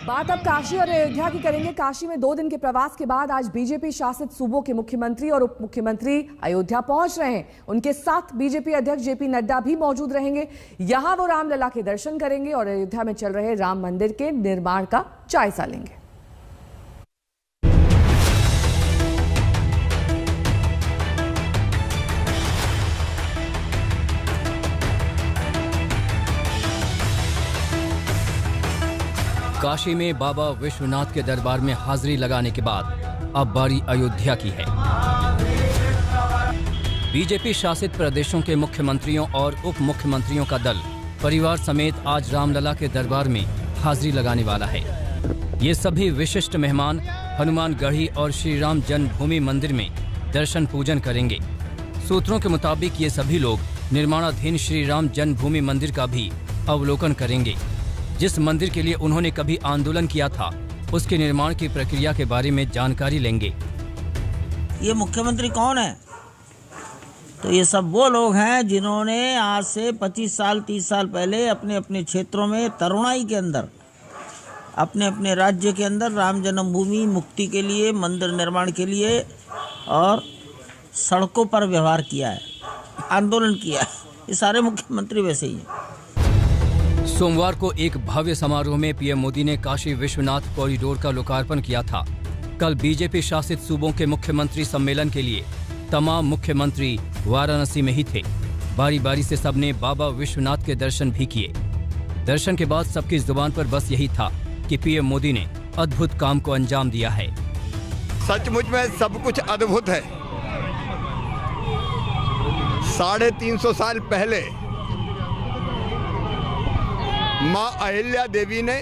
बात अब काशी और अयोध्या की करेंगे। काशी में 2 दिन के प्रवास के बाद आज बीजेपी शासित सूबों के मुख्यमंत्री और उप मुख्यमंत्री अयोध्या पहुंच रहे हैं। उनके साथ बीजेपी अध्यक्ष जेपी नड्डा भी मौजूद रहेंगे। यहां वो रामलला के दर्शन करेंगे और अयोध्या में चल रहे राम मंदिर के निर्माण का जायजा लेंगे। काशी में बाबा विश्वनाथ के दरबार में हाजिरी लगाने के बाद अब बारी अयोध्या की है। बीजेपी शासित प्रदेशों के मुख्यमंत्रियों और उप मुख्यमंत्रियों का दल परिवार समेत आज रामलला के दरबार में हाजिरी लगाने वाला है। ये सभी विशिष्ट मेहमान हनुमानगढ़ी और श्री राम जन्मभूमि मंदिर में दर्शन पूजन करेंगे। सूत्रों के मुताबिक ये सभी लोग निर्माणाधीन श्री राम जन्मभूमि मंदिर का भी अवलोकन करेंगे। जिस मंदिर के लिए उन्होंने कभी आंदोलन किया था, उसके निर्माण की प्रक्रिया के बारे में जानकारी लेंगे। ये मुख्यमंत्री कौन है? तो ये सब वो लोग हैं जिन्होंने आज से 25 साल 30 साल पहले अपने अपने क्षेत्रों में तरुणाई के अंदर अपने अपने राज्य के अंदर राम जन्मभूमि मुक्ति के लिए, मंदिर निर्माण के लिए और सड़कों पर व्यवहार किया है, आंदोलन किया है। ये सारे मुख्यमंत्री वैसे ही हैं। सोमवार को एक भव्य समारोह में पीएम मोदी ने काशी विश्वनाथ कॉरिडोर का लोकार्पण किया था। कल बीजेपी शासित सूबों के मुख्यमंत्री सम्मेलन के लिए तमाम मुख्यमंत्री वाराणसी में ही थे। बारी बारी से सबने बाबा विश्वनाथ के दर्शन भी किए। दर्शन के बाद सबकी जुबान पर बस यही था कि पीएम मोदी ने अद्भुत काम को अंजाम दिया है। सचमुच में सब कुछ अद्भुत है। 350 साल पहले माँ अहिल्या देवी ने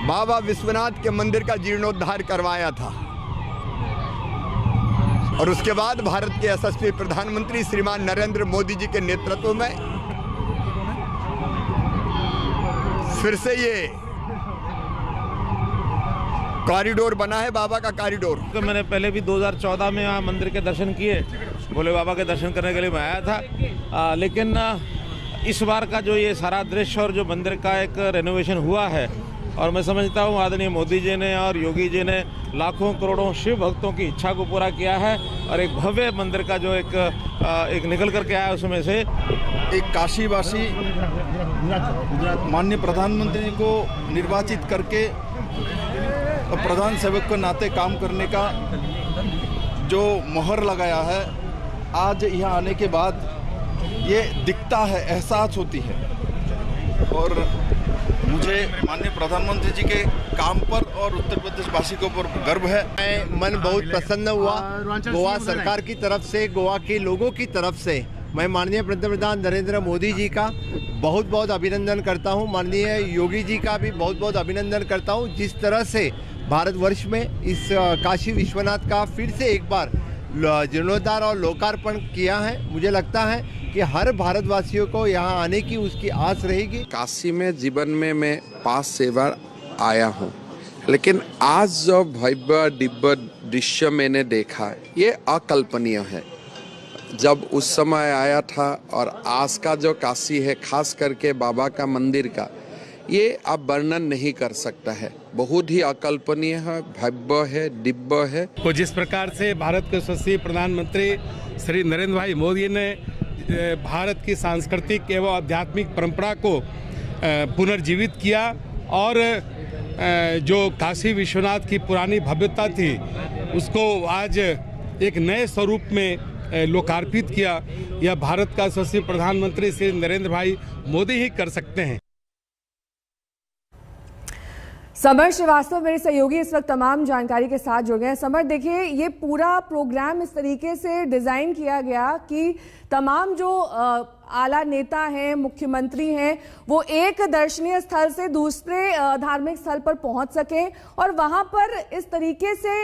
बाबा विश्वनाथ के मंदिर का जीर्णोद्धार करवाया था और उसके बाद भारत के यशस्वी प्रधानमंत्री श्रीमान नरेंद्र मोदी जी के नेतृत्व में फिर से ये कॉरिडोर बना है, बाबा का कॉरिडोर। तो मैंने पहले भी 2014 में यहाँ मंदिर के दर्शन किए, भोले बाबा के दर्शन करने के लिए मैं आया था। लेकिन इस बार का जो ये सारा दृश्य और जो मंदिर का एक रेनोवेशन हुआ है, और मैं समझता हूँ आदरणीय मोदी जी ने और योगी जी ने लाखों करोड़ों शिव भक्तों की इच्छा को पूरा किया है और एक भव्य मंदिर का जो एक निकल करके आया उसमें से एक काशीवासी माननीय प्रधानमंत्री को निर्वाचित करके प्रधान सेवक के नाते काम करने का जो मोहर लगाया है, आज यहाँ आने के बाद ये दिखता है, एहसास होती है। और मुझे माननीय प्रधानमंत्री जी के काम पर और उत्तर प्रदेश वासी के ऊपर गर्व है। मन बहुत प्रसन्न हुआ। गोवा सरकार की तरफ से, गोवा के लोगों की तरफ से मैं माननीय प्रधानमंत्री नरेंद्र मोदी जी का बहुत बहुत अभिनंदन करता हूं। माननीय योगी जी का भी बहुत बहुत अभिनंदन करता हूं। जिस तरह से भारतवर्ष में इस काशी विश्वनाथ का फिर से एक बार जीर्णोद्धार और लोकार्पण किया है, मुझे लगता है कि हर भारतवासियों को यहाँ आने की उसकी आस रहेगी। काशी में जीवन में मैं 5 से बार आया हूँ, लेकिन आज जो भव्य दिव्य दृश्य मैंने देखा ये अकल्पनीय है। जब उस समय आया था और आज का जो काशी है, खास करके बाबा का मंदिर का, ये आप वर्णन नहीं कर सकता है। बहुत ही अकल्पनीय है, भव्य है, दिव्य है। तो जिस प्रकार से भारत के यशस्वी प्रधानमंत्री श्री नरेंद्र भाई मोदी ने भारत की सांस्कृतिक एवं आध्यात्मिक परंपरा को पुनर्जीवित किया और जो काशी विश्वनाथ की पुरानी भव्यता थी उसको आज एक नए स्वरूप में लोकार्पित किया, यह भारत का यशस्वी प्रधानमंत्री श्री नरेंद्र भाई मोदी ही कर सकते हैं। समर श्रीवास्तव मेरे सहयोगी इस वक्त तमाम जानकारी के साथ जुड़ गए हैं। समर, देखिए ये पूरा प्रोग्राम इस तरीके से डिजाइन किया गया कि तमाम जो आला नेता हैं, मुख्यमंत्री हैं, वो एक दर्शनीय स्थल से दूसरे धार्मिक स्थल पर पहुंच सकें और वहां पर इस तरीके से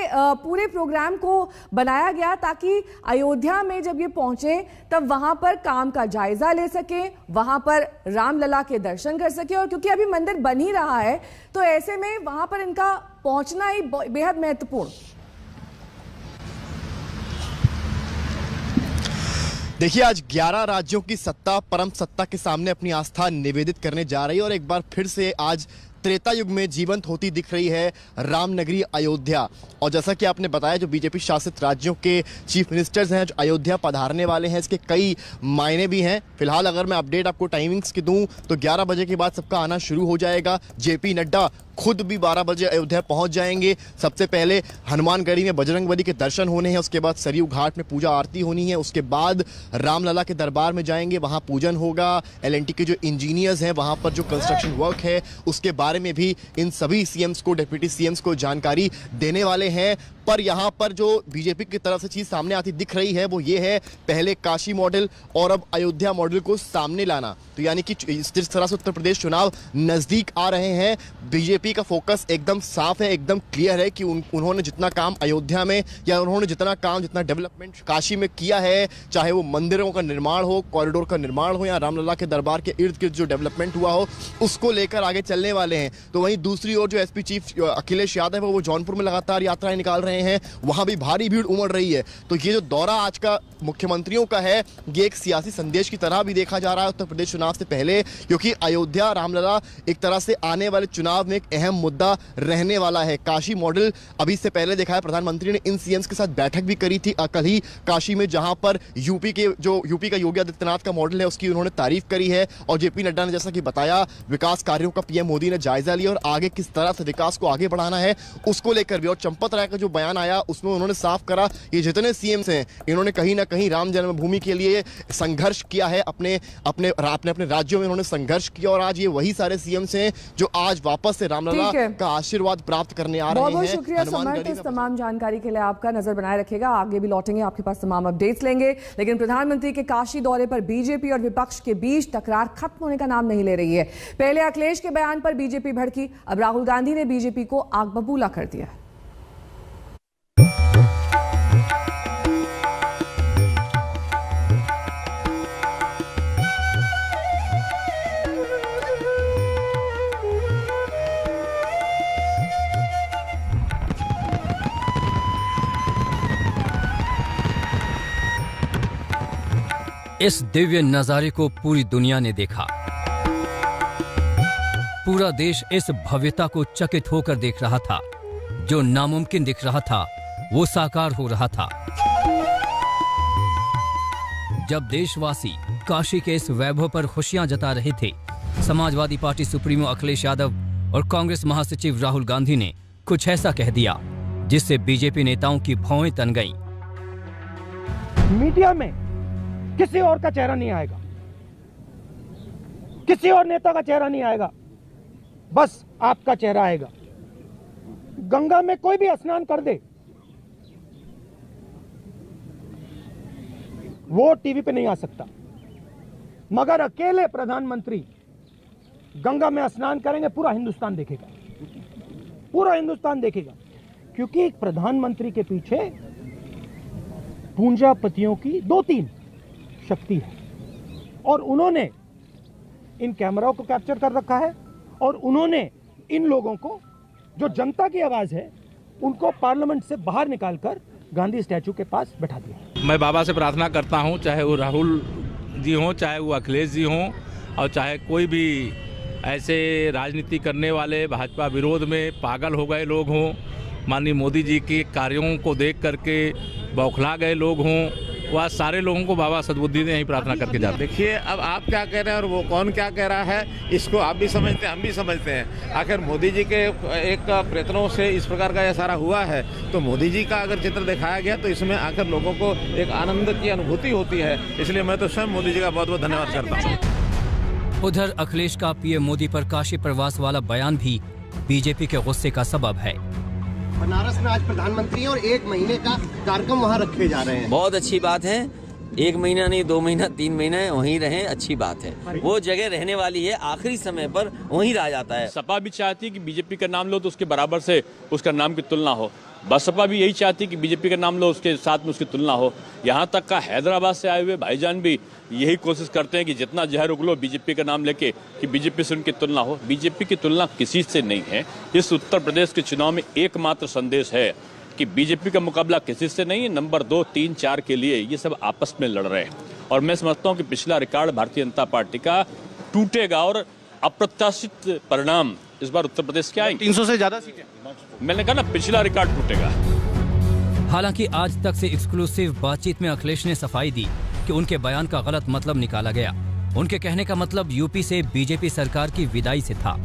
पूरे प्रोग्राम को बनाया गया ताकि अयोध्या में जब ये पहुंचे तब वहां पर काम का जायजा ले सकें, वहां पर रामलला के दर्शन कर सकें। और क्योंकि अभी मंदिर बन ही रहा है तो ऐसे में वहां पर इनका पहुंचना ही बेहद महत्वपूर्ण। देखिए, आज 11 राज्यों की सत्ता परम सत्ता के सामने अपनी आस्था निवेदित करने जा रही है और एक बार फिर से आज त्रेता युग में जीवंत होती दिख रही है रामनगरी अयोध्या। और जैसा कि आपने बताया, जो बीजेपी शासित राज्यों के चीफ मिनिस्टर्स हैं जो अयोध्या पधारने वाले हैं, इसके कई मायने भी हैं। फिलहाल अगर मैं अपडेट आपको टाइमिंग्स की दूं तो 11 बजे के बाद सबका आना शुरू हो जाएगा। जेपी नड्डा खुद भी 12 बजे अयोध्या पहुंच जाएंगे। सबसे पहले हनुमानगढ़ी में बजरंगबली के दर्शन होने हैं, उसके बाद सरयू घाट में पूजा आरती होनी है, उसके बाद रामलला के दरबार में जाएंगे, वहां पूजन होगा। एलएनटी के जो इंजीनियर्स हैं वहां पर जो कंस्ट्रक्शन वर्क है उसके बारे में भी इन सभी सीएम्स को, डिप्टी सीएम्स को जानकारी देने वाले हैं। पर यहाँ पर जो बीजेपी की तरफ से चीज सामने आती दिख रही है वो ये है, पहले काशी मॉडल और अब अयोध्या मॉडल को सामने लाना। तो यानी कि जिस तरह से उत्तर प्रदेश चुनाव नजदीक आ रहे हैं, बीजेपी का फोकस एकदम साफ है, एकदम क्लियर है कि उन्होंने जितना काम अयोध्या में या उन्होंने जितना डेवलपमेंट काशी में किया है, चाहे वो मंदिरों का निर्माण हो, कॉरिडोर का निर्माण हो या रामलला के दरबार के इर्द गिर्द जो डेवलपमेंट हुआ हो, उसको लेकर आगे चलने वाले हैं। तो वहीं दूसरी ओर जो एसपी चीफ अखिलेश यादव है वो जौनपुर में लगातार यात्राएं निकाल रहे हैं, वहां भी भारी भीड़ उमड़ रही है। तो ये जो दौरा आज का मुख्यमंत्रियों का है, ये एक सियासी संदेश की तरह भी देखा जा रहा है उत्तर प्रदेश चुनाव से पहले, क्योंकि अयोध्या रामलला एक तरह से आने वाले चुनाव में एक अहम मुद्दा रहने वाला है। काशी मॉडल अभी से पहले देखा है, प्रधानमंत्री ने इन सीएम्स के साथ बैठक भी करी थी कल ही काशी में, जहां पर यूपी का योगी आदित्यनाथ का मॉडल है उसकी उन्होंने तारीफ करी है। और जेपी नड्डा ने जैसा कि बताया, विकास कार्यों का पीएम मोदी ने जायजा लिया और आगे किस तरह से विकास को आगे बढ़ाना है उसको लेकर भी। और चंपत राय का जो बयान आया उसमें उन्होंने साफ करा, ये जितने सीएम्स हैं इन्होंने कहीं ना कहीं राम जन्मभूमि के लिए संघर्ष किया है, अपने राज्यों में इन्होंने संघर्ष किया। और आज ये वही सारे सीएम्स हैं जो आज वापस से रामलला का आशीर्वाद प्राप्त करने आ रहे हैं। बहुत शुक्रिया समर्थ, इस तमाम जानकारी के लिए। आपका नजर बनाए रखेगा, आगे भी लौटेंगे, आपके पास तमाम अपडेट्स लेंगे। लेकिन प्रधानमंत्री के काशी दौरे पर बीजेपी और विपक्ष के बीच तकरार खत्म होने का नाम नहीं ले रही है। पहले अखिलेश के बयान पर बीजेपी भड़की, अब राहुल गांधी ने बीजेपी को आग बबूला कर दिया। इस दिव्य नजारे को पूरी दुनिया ने देखा। पूरा देश इस भव्यता को चकित होकर देख रहा था। जो नामुमकिन दिख रहा था वो साकार हो रहा था। जब देशवासी काशी के इस वैभव पर खुशियां जता रहे थे, समाजवादी पार्टी सुप्रीमो अखिलेश यादव और कांग्रेस महासचिव राहुल गांधी ने कुछ ऐसा कह दिया जिससे बीजेपी नेताओं की भौएं तन गईं। मीडिया में किसी और का चेहरा नहीं आएगा, किसी और नेता का चेहरा नहीं आएगा, बस आपका चेहरा आएगा। गंगा में कोई भी स्नान कर दे, वो टीवी पे नहीं आ सकता, मगर अकेले प्रधानमंत्री गंगा में स्नान करेंगे, पूरा हिंदुस्तान देखेगा, पूरा हिंदुस्तान देखेगा। क्योंकि एक प्रधानमंत्री के पीछे पूंजीपतियों की 2-3 शक्ति है और उन्होंने इन कैमराओं को कैप्चर कर रखा है और उन्होंने इन लोगों को, जो जनता की आवाज है, उनको पार्लियामेंट से बाहर निकालकर गांधी स्टैचू के पास बैठा दिया। मैं बाबा से प्रार्थना करता हूं, चाहे वो राहुल जी हों, चाहे वो अखिलेश जी हों और चाहे कोई भी ऐसे राजनीति करने वाले भाजपा विरोध में पागल हो गए लोग हों, माननीय मोदी जी के कार्यों को देख करके बौखला गए लोग हों, वह सारे लोगों को बाबा सद्बुद्धि ने यही प्रार्थना करके जाते। देखिए, अब आप क्या कह रहे हैं और वो कौन क्या कह रहा है, इसको आप भी समझते हैं, हम भी समझते हैं। आखिर मोदी जी के एक प्रयत्नों से इस प्रकार का यह सारा हुआ है, तो मोदी जी का अगर चित्र दिखाया गया तो इसमें आकर लोगों को एक आनंद की अनुभूति होती है। इसलिए मैं तो स्वयं मोदी जी का बहुत बहुत धन्यवाद करता हूँ। उधर अखिलेश का पीएम मोदी पर काशी प्रवास वाला बयान भी बीजेपी के गुस्से का सबब है। बनारस में आज प्रधानमंत्री और 1 महीने का कार्यक्रम वहाँ रखे जा रहे हैं। बहुत अच्छी बात है, 1 महीना नहीं, 2 महीना, 3 महीना वहीं रहे, अच्छी बात है। वो जगह रहने वाली है, आखिरी समय पर वहीं रह जाता है। सपा भी चाहती है कि बीजेपी का नाम लो तो उसके बराबर से उसका नाम की तुलना हो, बसपा भी यही चाहती है कि बीजेपी का नाम लो उसके साथ में उसकी तुलना हो। यहाँ तक का हैदराबाद से आए हुए भाईजान भी यही कोशिश करते हैं कि जितना जहर उगलो बीजेपी का नाम लेके कि बीजेपी से उनकी तुलना हो। बीजेपी की तुलना किसी से नहीं है। इस उत्तर प्रदेश के चुनाव में एकमात्र संदेश है कि बीजेपी का मुकाबला किसी से नहीं है। नंबर 2, 3, 4 के लिए ये सब आपस में लड़ रहे हैं और मैं समझता हूँ कि पिछला रिकॉर्ड भारतीय जनता पार्टी का टूटेगा और अप्रत्याशित परिणाम इस बार उत्तर प्रदेश के आएंगे। 300 से ज्यादा सीटें, मैंने कहा ना, पिछला रिकॉर्ड टूटेगा। हालांकि आज तक से एक्सक्लूसिव बातचीत में अखिलेश ने सफाई दी कि उनके बयान का गलत मतलब निकाला गया। उनके कहने का मतलब यूपी से बीजेपी सरकार की विदाई से था।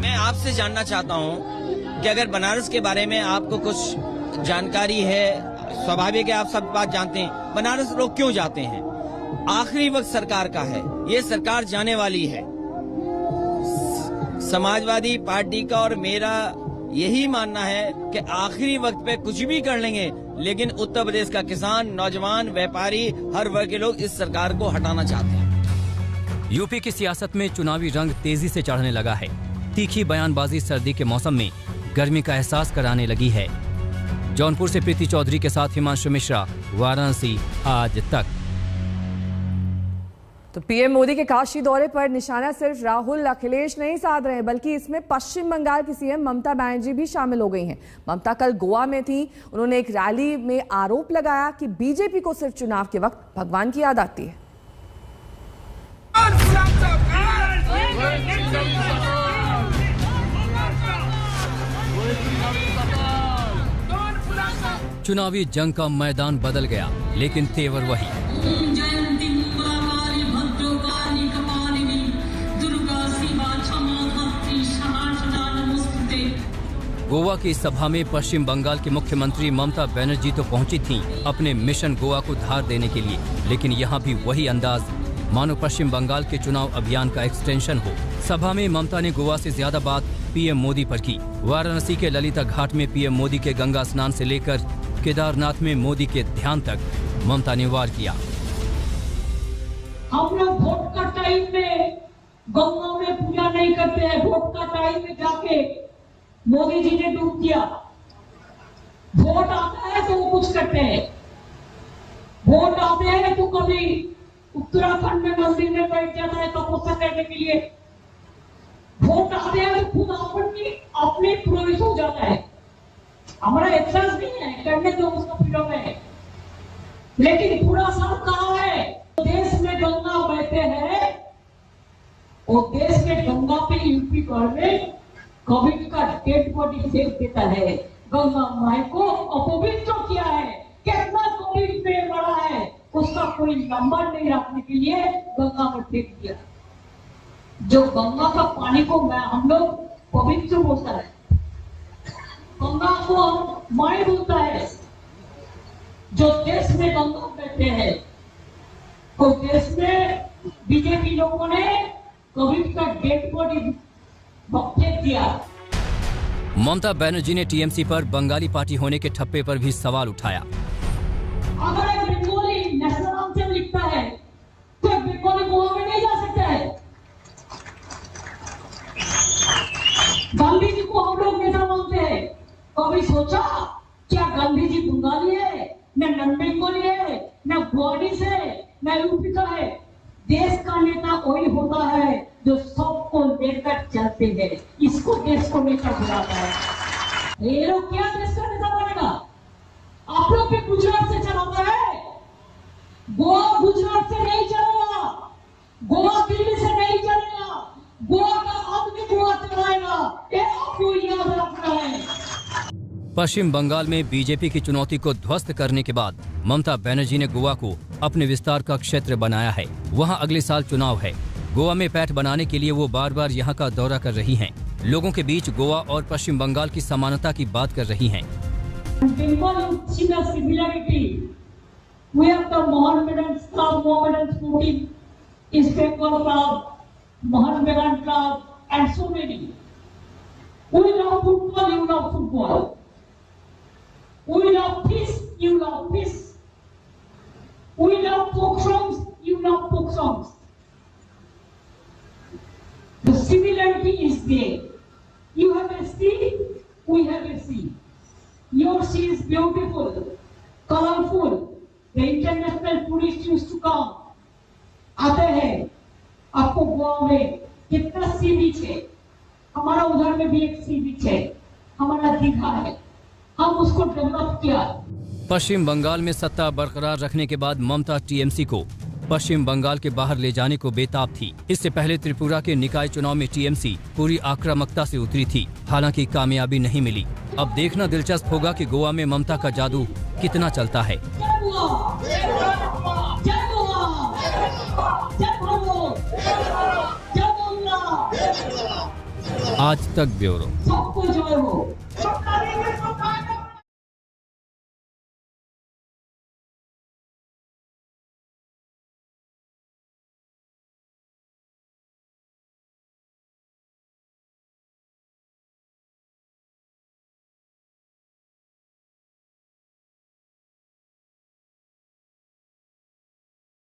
मैं आपसे जानना चाहता हूं कि अगर बनारस के बारे में आपको कुछ जानकारी है, स्वाभाविक है, आप सब बात जानते हैं, बनारस लोग क्यों जाते हैं? आखिरी वक्त सरकार का है, ये सरकार जाने वाली है। समाजवादी पार्टी का और मेरा यही मानना है कि आखिरी वक्त पे कुछ भी कर लेंगे, लेकिन उत्तर प्रदेश का किसान, नौजवान, व्यापारी, हर वर्ग के लोग इस सरकार को हटाना चाहते हैं। यूपी की सियासत में चुनावी रंग तेजी से चढ़ने लगा है। तीखी बयानबाजी सर्दी के मौसम में गर्मी का एहसास कराने लगी है। जौनपुर से प्रीति चौधरी के साथ हिमांशु मिश्रा, वाराणसी आज तक। तो पीएम मोदी के काशी दौरे पर निशाना सिर्फ राहुल अखिलेश नहीं साध रहे, बल्कि इसमें पश्चिम बंगाल की सीएम ममता बनर्जी भी शामिल हो गई हैं। ममता कल गोवा में थी। उन्होंने एक रैली में आरोप लगाया कि बीजेपी को सिर्फ चुनाव के वक्त भगवान की याद आती है। चुनावी जंग का मैदान बदल गया, लेकिन तेवर वही। गोवा की सभा में पश्चिम बंगाल की मुख्यमंत्री ममता बनर्जी तो पहुंची थीं अपने मिशन गोवा को धार देने के लिए, लेकिन यहां भी वही अंदाज, मानो पश्चिम बंगाल के चुनाव अभियान का एक्सटेंशन हो। सभा में ममता ने गोवा से ज्यादा बात पीएम मोदी पर की। वाराणसी के ललिता घाट में पीएम मोदी के गंगा स्नान से लेकर केदारनाथ में मोदी के ध्यान तक ममता ने वार किया। हम लोग वोट का टाइम में गंगा में पूजा नहीं करते हैं, वोट का टाइम में जाके मोदी जी ने डूब दिया। वोट आता है तो वो कुछ करते हैं, वोट आते हैं तो कभी उत्तराखंड में मंदिर में बैठ जाता है तपस्या करने के लिए, वोट आते हैं तो खुद अपने प्रवेश हो जाता है। हमारा एतराज नहीं है, करने तो उसका फ्रीडम है, लेकिन पूरा सब कहा है देश में गंगा बहते हैं और देश में गंगा पे यूपी गवर्नमेंट कोविड का डेड बॉडी फेंक देता है। गंगा माई को अपवित्र किया है, कितना कोविड में मरा है उसका कोई नंबर नहीं रखने के लिए गंगा में फेंक दिया। जो गंगा का पानी को हम लोग पवित्र बोलता है, गंगा को माई बोलता है। जो देश में गंगा कहते हैं तो देश में बीजेपी लोगों ने कोविड का डेड बॉडी फेंक दिया। ममता बनर्जी ने टीएमसी पर बंगाली पार्टी होने के ठप्पे पर भी सवाल उठाया। अगर एक बंगाली नेशनल एंथम लिखता है तो एक बंगाली गोवा में नहीं जा सकता है। गांधी जी को हम लोग नेता मानते हैं, कभी सोचा क्या गांधी जी बंगाली है, न नॉन बंगाली है, न गोवाड़ी से, न यूपी का है। देश का नेता वही होता है जो सबको लेकर चलते हैं, इसको देश को नेता बुलाता है। ये लोग क्या देश का नेता बनेगा? आप लोग भी गुजरात से चलाता है, गोवा गुजरात से नहीं चलेगा, गोवा दिल्ली से नहीं चलेगा, गोवा का आदमी गोवा चलाएगा, ये आपको याद रखना है। पश्चिम बंगाल में बीजेपी की चुनौती को ध्वस्त करने के बाद ममता बनर्जी ने गोवा को अपने विस्तार का क्षेत्र बनाया है। वहां अगले साल चुनाव है। गोवा में पैठ बनाने के लिए वो बार बार यहां का दौरा कर रही हैं। लोगों के बीच गोवा और पश्चिम बंगाल की समानता की बात कर रही हैं। We love peace, you love peace. We love folk songs, you love folk songs. The similarity is there. You have a sea, we have a sea. Your sea is beautiful, colorful. The international tourists used to come. आते हैं, आपको गोवा में कितना सी बीच है, हमारा उधर में भी एक सी बीच है, हमारा दीघा है, हम उसको डेवलप किया। पश्चिम बंगाल में सत्ता बरकरार रखने के बाद ममता टीएमसी को पश्चिम बंगाल के बाहर ले जाने को बेताब थी। इससे पहले त्रिपुरा के निकाय चुनाव में टीएमसी पूरी आक्रामकता से उतरी थी, हालांकि कामयाबी नहीं मिली। अब देखना दिलचस्प होगा कि गोवा में ममता का जादू कितना चलता है। आज तक ब्यूरो।